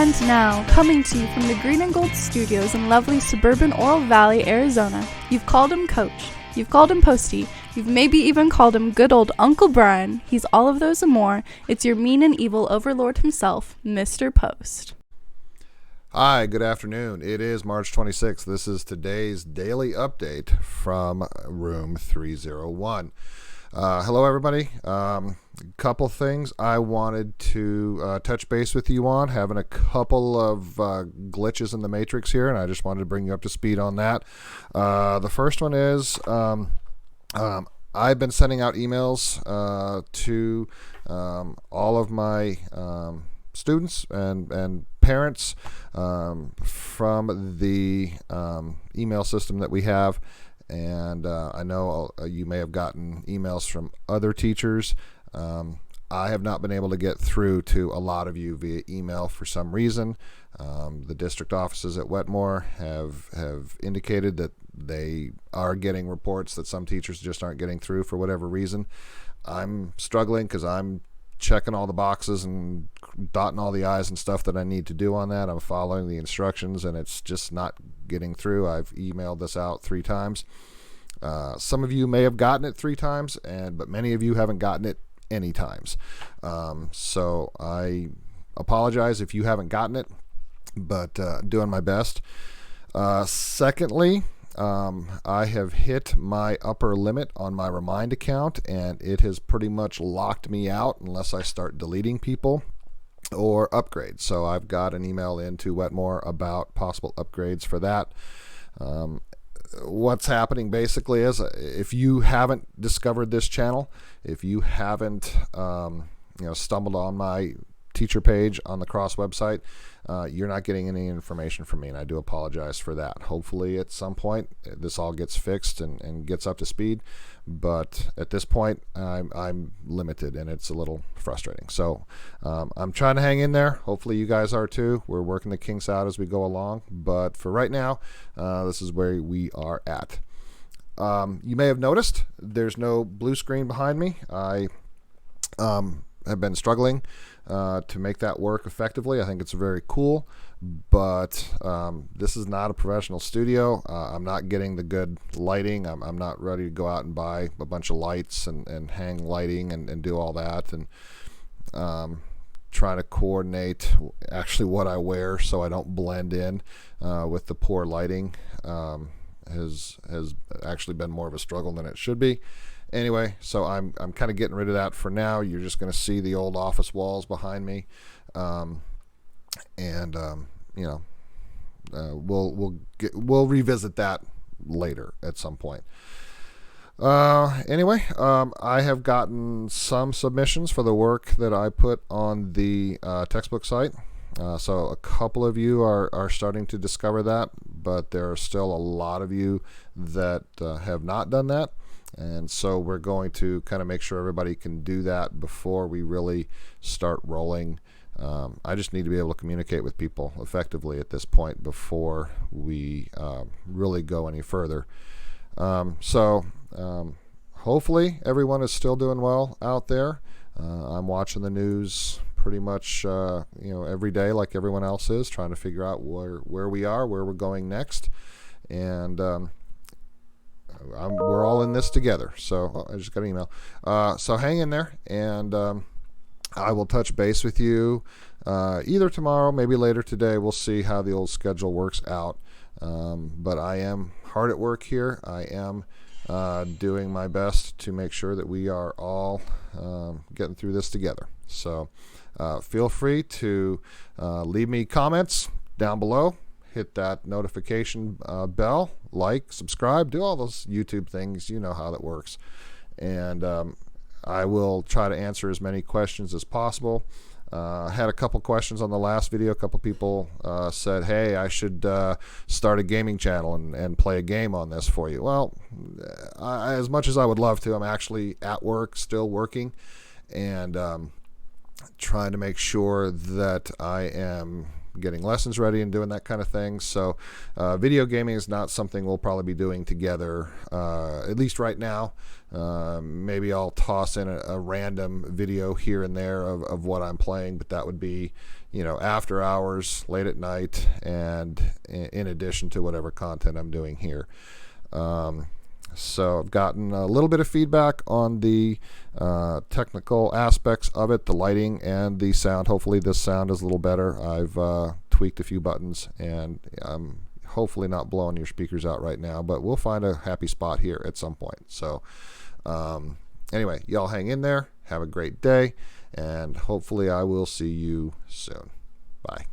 And now, coming to you from the Green and Gold Studios in lovely suburban Oro Valley, Arizona, you've called him Coach, you've called him Posty, you've maybe even called him good old Uncle Brian. He's all of those and more. It's your mean and evil overlord himself, Mr. Post. Hi, good afternoon. It is March 26th. This is today's daily update from room 301. Hello, everybody. Couple things I wanted to touch base with you on. Having a couple of glitches in the matrix here, and I just wanted to bring you up to speed on that. The first one is I've been sending out emails to all of my students and parents from the email system that we have. And I know you may have gotten emails from other teachers. I have not been able to get through to a lot of you via email for some reason. The district offices at Wetmore have indicated that they are getting reports that some teachers just aren't getting through for whatever reason. I'm struggling because I'm checking all the boxes and dotting all the I's and stuff that I need to do on that. I'm following the instructions and it's just not getting through. I've emailed this out 3 times. Some of you may have gotten it 3 times, but many of you haven't gotten it any times. So I apologize if you haven't gotten it, but doing my best. Secondly, I have hit my upper limit on my Remind account, and it has pretty much locked me out unless I start deleting people or upgrades. So I've got an email into Wetmore about possible upgrades for that. What's happening basically is if you haven't discovered this channel, if you haven't stumbled on my teacher page on the Cross website, you're not getting any information from me, and I do apologize for that. Hopefully at some point this all gets fixed and gets up to speed, but at this point I'm limited and it's a little frustrating. So I'm trying to hang in there. Hopefully you guys are too. We're working the kinks out as we go along, but for right now this is where we are at. You may have noticed there's no blue screen behind me. I have been struggling to make that work effectively. I think it's very cool, but this is not a professional studio. I'm not getting the good lighting. I'm not ready to go out and buy a bunch of lights and hang lighting and do all that, and trying to coordinate actually what I wear so I don't blend in with the poor lighting has actually been more of a struggle than it should be. Anyway, so I'm kind of getting rid of that for now. You're just going to see the old office walls behind me, we'll revisit that later at some point. Anyway, I have gotten some submissions for the work that I put on the textbook site. So a couple of you are starting to discover that, but there are still a lot of you that have not done that. And so we're going to kind of make sure everybody can do that before we really start rolling. I just need to be able to communicate with people effectively at this point before we really go any further. Hopefully everyone is still doing well out there. I'm watching the news pretty much every day like everyone else is, trying to figure out where we are, where we're going next. And we're all in this together. So I just got an email. So hang in there, and I will touch base with you either tomorrow, maybe later today. We'll see how the old schedule works out. But I am hard at work here. I am doing my best to make sure that we are all getting through this together. So feel free to leave me comments down below. Hit that notification bell, like, subscribe, do all those YouTube things. You know how that works. And I will try to answer as many questions as possible. Had a couple questions on the last video. A couple people said, hey, I should start a gaming channel and play a game on this for you. Well, as much as I would love to, I'm actually at work, still working, and trying to make sure that I am getting lessons ready and doing that kind of thing. So video gaming is not something we'll probably be doing together, at least right now. Maybe I'll toss in a random video here and there of what I'm playing, but that would be, after hours, late at night, and in addition to whatever content I'm doing here. So I've gotten a little bit of feedback on the technical aspects of it, the lighting and the sound. Hopefully this sound is a little better. I've tweaked a few buttons, and I'm hopefully not blowing your speakers out right now, but we'll find a happy spot here at some point. So anyway, y'all hang in there. Have a great day, and hopefully I will see you soon. Bye.